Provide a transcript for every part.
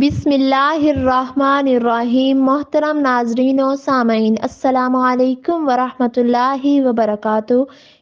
بسم اللہ الرحمن الرحیم۔ محترم ناظرین و سامعین، السلام علیکم ورحمۃ اللہ وبرکاتہ۔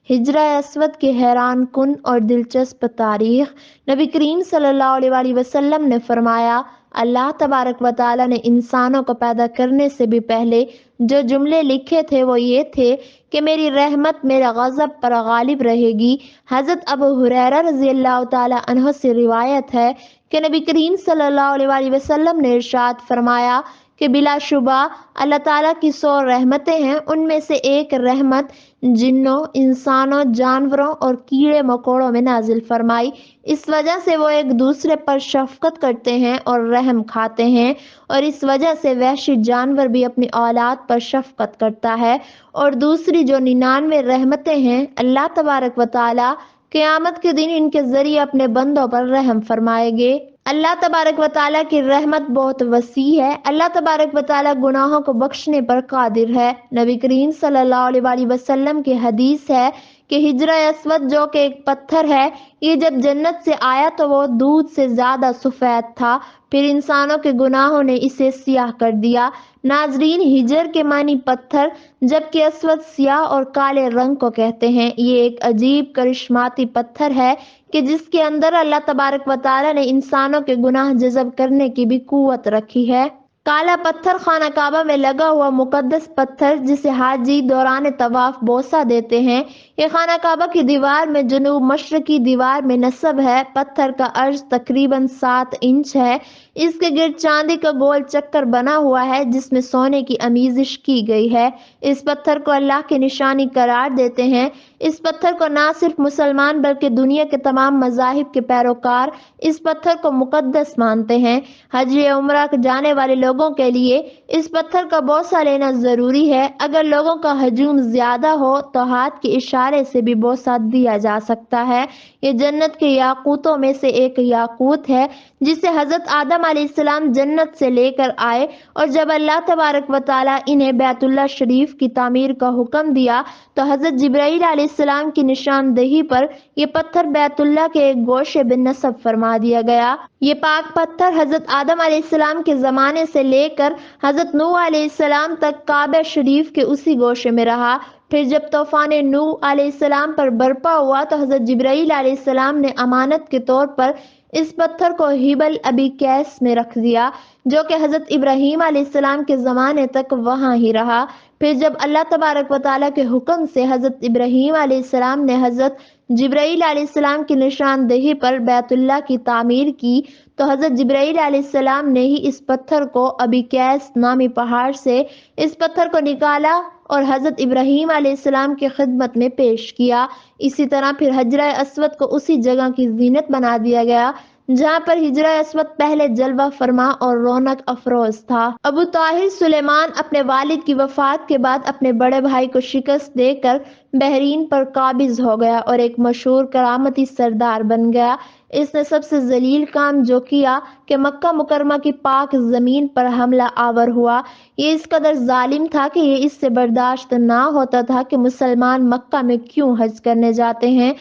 ہجرہ اسود کی حیران کن اور دلچسپ تاریخ۔ نبی کریم صلی اللہ علیہ وآلہ وسلم نے فرمایا، اللہ تبارک و تعالیٰ نے انسانوں کو پیدا کرنے سے بھی پہلے جو جملے لکھے تھے وہ یہ تھے کہ میری رحمت میرے غضب پر غالب رہے گی۔ حضرت ابو ہریرہ رضی اللہ تعالیٰ عنہ سے روایت ہے کہ نبی کریم صلی اللہ علیہ وآلہ وسلم نے ارشاد فرمایا کہ بلا شبہ اللہ تعالیٰ کی 100 رحمتیں ہیں، ان میں سے ایک رحمت جنوں، انسانوں، جانوروں اور کیڑے مکوڑوں میں نازل فرمائی۔ اس وجہ سے وہ ایک دوسرے پر شفقت کرتے ہیں اور رحم کھاتے ہیں، اور اس وجہ سے وحشی جانور بھی اپنی اولاد پر شفقت کرتا ہے۔ اور دوسری جو 99 رحمتیں ہیں، اللہ تبارک و تعالیٰ قیامت کے دن ان کے ذریعے اپنے بندوں پر رحم فرمائیں گے۔ اللہ تبارک و تعالیٰ کی رحمت بہت وسیع ہے۔ اللہ تبارک و تعالیٰ گناہوں کو بخشنے پر قادر ہے۔ نبی کریم صلی اللہ علیہ وآلہ وسلم کی حدیث ہے کہ ہجرہ اسود جو کہ ایک پتھر ہے، یہ جب جنت سے آیا تو وہ دودھ سے زیادہ سفید تھا، پھر انسانوں کے گناہوں نے اسے سیاہ کر دیا۔ ناظرین، ہجر کے معنی پتھر جبکہ اسود سیاہ اور کالے رنگ کو کہتے ہیں۔ یہ ایک عجیب کرشماتی پتھر ہے کہ جس کے اندر اللہ تبارک و تعالیٰ نے انسانوں کے گناہ جذب کرنے کی بھی قوت رکھی ہے۔ کالا پتھر خانہ کعبہ میں لگا ہوا مقدس پتھر جسے حاجی دوران طواف بوسہ دیتے ہیں، یہ خانہ کعبہ کی دیوار میں جنوب مشرقی دیوار میں نصب ہے۔ پتھر کا عرض تقریباً 7 انچ ہے۔ اس کے گرد چاندی کا گول چکر بنا ہوا ہے جس میں سونے کی آمیزش کی گئی ہے۔ اس پتھر کو اللہ کی نشانی قرار دیتے ہیں۔ اس پتھر کو نہ صرف مسلمان بلکہ دنیا کے تمام مذاہب کے پیروکار اس پتھر کو مقدس مانتے ہیں۔ حج یا عمرہ جانے والے لوگوں کے لیے اس پتھر کا بوسہ لینا ضروری ہے۔ اگر لوگوں کا ہجوم زیادہ ہو تو ہاتھ کے اشارے سے بھی بوسہ دیا جا سکتا ہے۔ یہ جنت کے یاقوتوں میں سے ایک یاقوت ہے جسے حضرت آدم علیہ السلام جنت سے لے کر آئے، اور جب اللہ تبارک و تعالیٰ انہیں بیت اللہ شریف کی تعمیر کا حکم دیا تو حضرت جبرائیل علیہ السلام کی نشاندہی پر یہ پتھر بیت اللہ کے ایک گوشے بن نصب فرما دیا گیا۔ یہ پاک پتھر حضرت آدم علیہ السلام کے زمانے سے لے کر حضرت نوح علیہ السلام تک کعبہ شریف کے اسی گوشے میں رہا۔ پھر جب طوفان نوح علیہ السلام پر برپا ہوا تو حضرت جبرائیل علیہ السلام نے امانت کے طور پر اس پتھر کو ہبل ابی کیس میں رکھ دیا، جو کہ حضرت ابراہیم علیہ السلام کے زمانے تک وہاں ہی رہا۔ پھر جب اللہ تبارک و تعالیٰ کے حکم سے حضرت ابراہیم علیہ السلام نے حضرت جبرائیل علیہ السلام کی نشاندہی پر بیت اللہ کی تعمیر کی تو حضرت جبرائیل علیہ السلام نے ہی اس پتھر کو ابی کیس نامی پہاڑ سے اس پتھر کو نکالا اور حضرت ابراہیم علیہ السلام کی خدمت میں پیش کیا۔ اسی طرح پھر حجرہ اسود کو اسی جگہ کی زینت بنا دیا گیا جہاں پر ہجرہ اسود پہلے جلوہ فرما اور رونق افروز تھا۔ ابو طاہر سلیمان اپنے والد کی وفات کے بعد اپنے بڑے بھائی کو شکست دے کر بحرین پر قابض ہو گیا اور ایک مشہور کرامتی سردار بن گیا۔ اس نے سب سے ذلیل کام جو کیا کہ مکہ مکرمہ کی پاک زمین پر حملہ آور ہوا۔ یہ اس قدر ظالم تھا کہ یہ اس سے برداشت نہ ہوتا تھا کہ مسلمان مکہ میں کیوں حج کرنے جاتے ہیں۔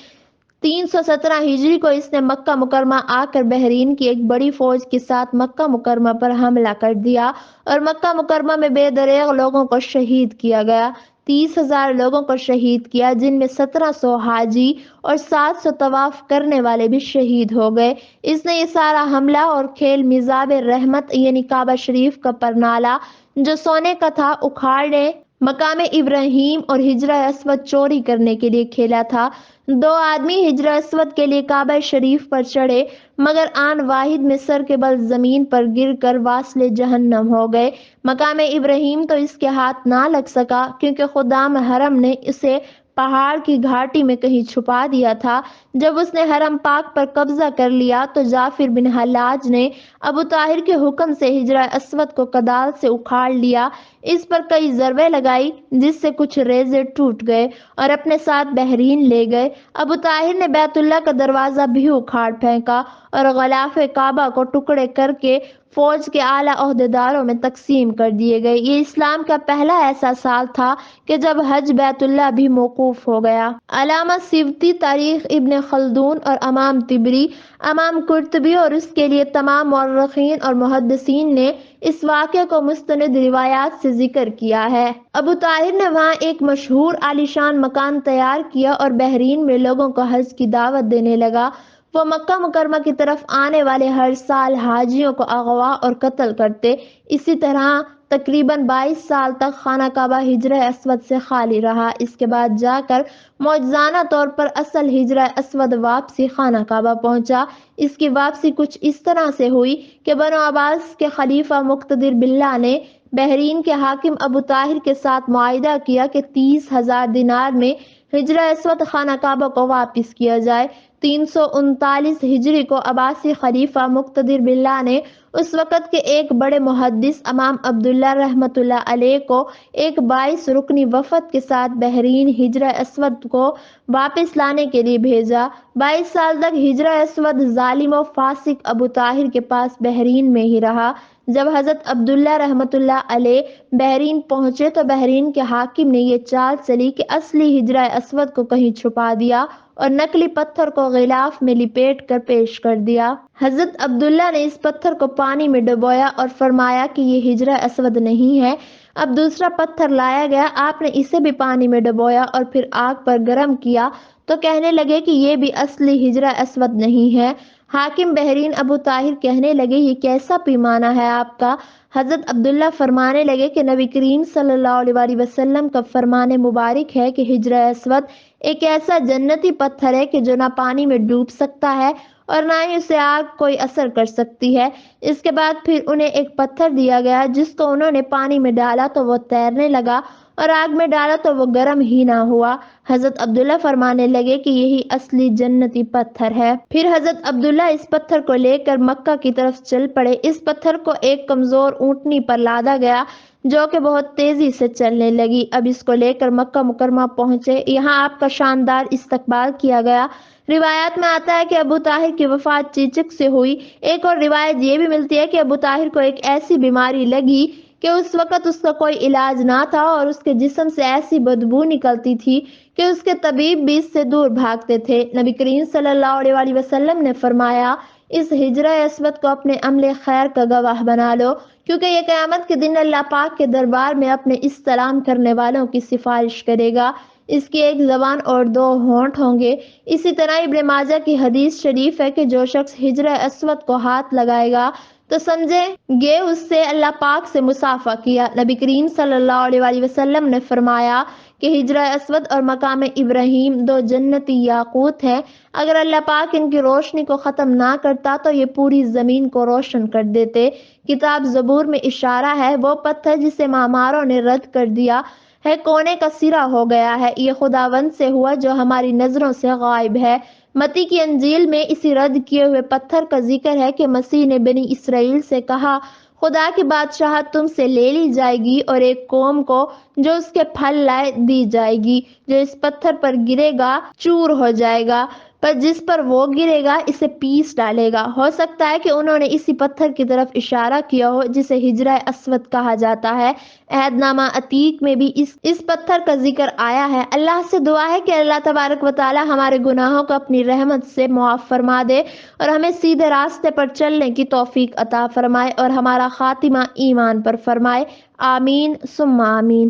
317 ہجری کو اس نے مکہ مکرمہ آ کر بحرین کی ایک بڑی فوج کے ساتھ مکہ مکرمہ پر حملہ کر دیا اور مکہ مکرمہ میں بے دریغ لوگوں کو شہید کیا گیا۔ 30,000 لوگوں کو شہید کیا، جن میں 1700 حاجی اور 700 طواف کرنے والے بھی شہید ہو گئے۔ اس نے یہ سارا حملہ اور کھیل میزاب رحمت یعنی کعبہ شریف کا پرنالہ جو سونے کا تھا اکھاڑنے، مقام ابراہیم اور ہجرہ اسود چوری کرنے کے لیے کھیلا تھا۔ 2 آدمی ہجرہ اسود کے لیے کعبہ شریف پر چڑھے مگر آن واحد میں سر کے بل زمین پر گر کر واصل جہنم ہو گئے۔ مقام ابراہیم تو اس کے ہاتھ نہ لگ سکا کیونکہ خدام حرم نے اسے پہاڑ کی گھاٹی میں کہیں چھپا دیا تھا۔ جب اس نے حرم پاک پر قبضہ کر لیا تو جعفر بن حلاج نے ابو طاہر کے حکم سے ہجرہ اسود کو کدال سے اکھاڑ لیا، اس پر کئی ضربیں لگائی جس سے کچھ ریزے ٹوٹ گئے اور اپنے ساتھ بحرین لے گئے۔ ابو طاہر نے بیت اللہ کا دروازہ بھی اکھاڑ پھینکا اور غلاف کعبہ کو ٹکڑے کر کے فوج کے اعلیٰ عہدیداروں میں تقسیم کر دیے گئے۔ یہ اسلام کا پہلا ایسا سال تھا کہ جب حج بیت اللہ بھی موقوف ہو گیا۔ علامہ سیوطی، تاریخ ابن خلدون اور امام طبری، امام قرطبی اور اس کے لیے تمام مورخین اور محدثین نے اس واقعے کو مستند روایات سے ذکر کیا ہے۔ ابو طاہر نے وہاں ایک مشہور عالیشان مکان تیار کیا اور بحرین میں لوگوں کو حج کی دعوت دینے لگا۔ وہ مکہ مکرمہ کی طرف آنے والے ہر سال حاجیوں کو اغوا اور قتل کرتے۔ اسی طرح تقریباً 22 سال تک خانہ کعبہ حجر اسود سے خالی رہا۔ اس کے بعد جا کر معجزانہ طور پر اصل حجر اسود واپسی خانہ کعبہ پہنچا۔ اس کی واپسی کچھ اس طرح سے ہوئی کہ بنو عباس کے خلیفہ مقتدر باللہ نے بحرین کے حاکم ابو طاہر کے ساتھ معاہدہ کیا کہ 30,000 دینار میں حجر اسود خانہ کعبہ کو واپس کیا جائے۔ 339 ہجری کو عباسی خلیفہ مقتدر باللہ نے اس وقت کے ایک بڑے محدث امام عبداللہ رحمۃ اللہ علیہ کو ایک 22 رکنی وفد کے ساتھ بحرین حجر اسود کو واپس لانے کے لیے بھیجا۔ 22 سال تک حجر اسود ظالم و فاسق ابو طاہر کے پاس بحرین میں ہی رہا۔ جب حضرت عبداللہ رحمۃ اللہ علیہ بحرین پہنچے تو بحرین کے حاکم نے یہ چال چلی کہ اصلی حجر اسود کو کہیں چھپا دیا اور نقلی پتھر کو غلاف میں لپیٹ کر پیش کر دیا۔ حضرت عبداللہ نے اس پتھر کو پانی میں ڈبویا اور فرمایا کہ یہ حجر اسود نہیں ہے۔ اب دوسرا پتھر لایا گیا، آپ نے اسے بھی پانی میں ڈبویا اور پھر آگ پر گرم کیا تو کہنے لگے کہ یہ بھی اصلی حجر اسود نہیں ہے۔ حاکم بحرین ابو طاہر کہنے لگے یہ کیسا پیمانہ ہے آپ کا؟ حضرت عبداللہ فرمانے لگے کہ نبی کریم صلی اللہ علیہ وسلم کا فرمان مبارک ہے کہ حجر اسود ایک ایسا جنتی پتھر ہے کہ جو نہ پانی میں ڈوب سکتا ہے اور نہ ہی اسے آگ کوئی اثر کر سکتی ہے۔ اس کے بعد پھر انہیں ایک پتھر دیا گیا جس کو انہوں نے پانی میں ڈالا تو وہ تیرنے لگا اور آگ میں ڈالا تو وہ گرم ہی نہ ہوا۔ حضرت عبداللہ فرمانے لگے کہ یہی اصلی جنتی پتھر ہے۔ پھر حضرت عبداللہ اس پتھر کو لے کر مکہ کی طرف چل پڑے۔ اس پتھر کو ایک کمزور اونٹنی پر لادا گیا جو کہ بہت تیزی سے چلنے لگی۔ اب اس کو لے کر مکہ مکرمہ پہنچے، یہاں آپ کا شاندار استقبال کیا گیا۔ روایات میں آتا ہے کہ ابو طاہر کی وفات چیچک سے ہوئی۔ ایک اور روایت یہ بھی ملتی ہے کہ ابو طاہر کو ایک ایسی بیماری لگی کہ اس وقت اس کا کوئی علاج نہ تھا اور اس کے جسم سے ایسی بدبو نکلتی تھی کہ اس کے طبیب بھی اس سے دور بھاگتے تھے۔ نبی کریم صلی اللہ علیہ وسلم نے فرمایا اس حجر اسود کو اپنے عمل خیر کا گواہ بنا لو کیونکہ یہ قیامت کے دن اللہ پاک کے دربار میں اپنے استلام کرنے والوں کی سفارش کرے گا۔ اس کی ایک زبان اور 2 ہونٹ ہوں گے۔ اسی طرح ابن ماجہ کی حدیث شریف ہے کہ جو شخص حجر اسود کو ہاتھ لگائے گا تو سمجھیں گے اس سے اللہ پاک سے مصافحہ کیا۔ نبی کریم صلی اللہ علیہ وسلم نے فرمایا کہ حجر اسود اور مقام ابراہیم 2 جنتی یاقوت ہیں۔ اگر اللہ پاک ان کی روشنی کو ختم نہ کرتا تو یہ پوری زمین کو روشن کر دیتے۔ کتاب زبور میں اشارہ ہے وہ پتھر جسے معماروں نے رد کر دیا ہے کونے کا سرا ہو گیا ہے، یہ خداوند سے ہوا جو ہماری نظروں سے غائب ہے۔ متی کی انجیل میں اسی رد کیے ہوئے پتھر کا ذکر ہے کہ مسیح نے بنی اسرائیل سے کہا خدا کی بادشاہت تم سے لے لی جائے گی اور ایک قوم کو جو اس کے پھل لائے دی جائے گی، جو اس پتھر پر گرے گا چور ہو جائے گا، پر جس پر وہ گرے گا اسے پیس ڈالے گا۔ ہو سکتا ہے کہ انہوں نے اسی پتھر کی طرف اشارہ کیا ہو جسے حجر اسود کہا جاتا ہے۔ عہد نامہ عتیق میں بھی اس پتھر کا ذکر آیا ہے۔ اللہ سے دعا ہے کہ اللہ تبارک و تعالی ہمارے گناہوں کو اپنی رحمت سے معاف فرما دے اور ہمیں سیدھے راستے پر چلنے کی توفیق عطا فرمائے اور ہمارا خاتمہ ایمان پر فرمائے۔ آمین ثم آمین۔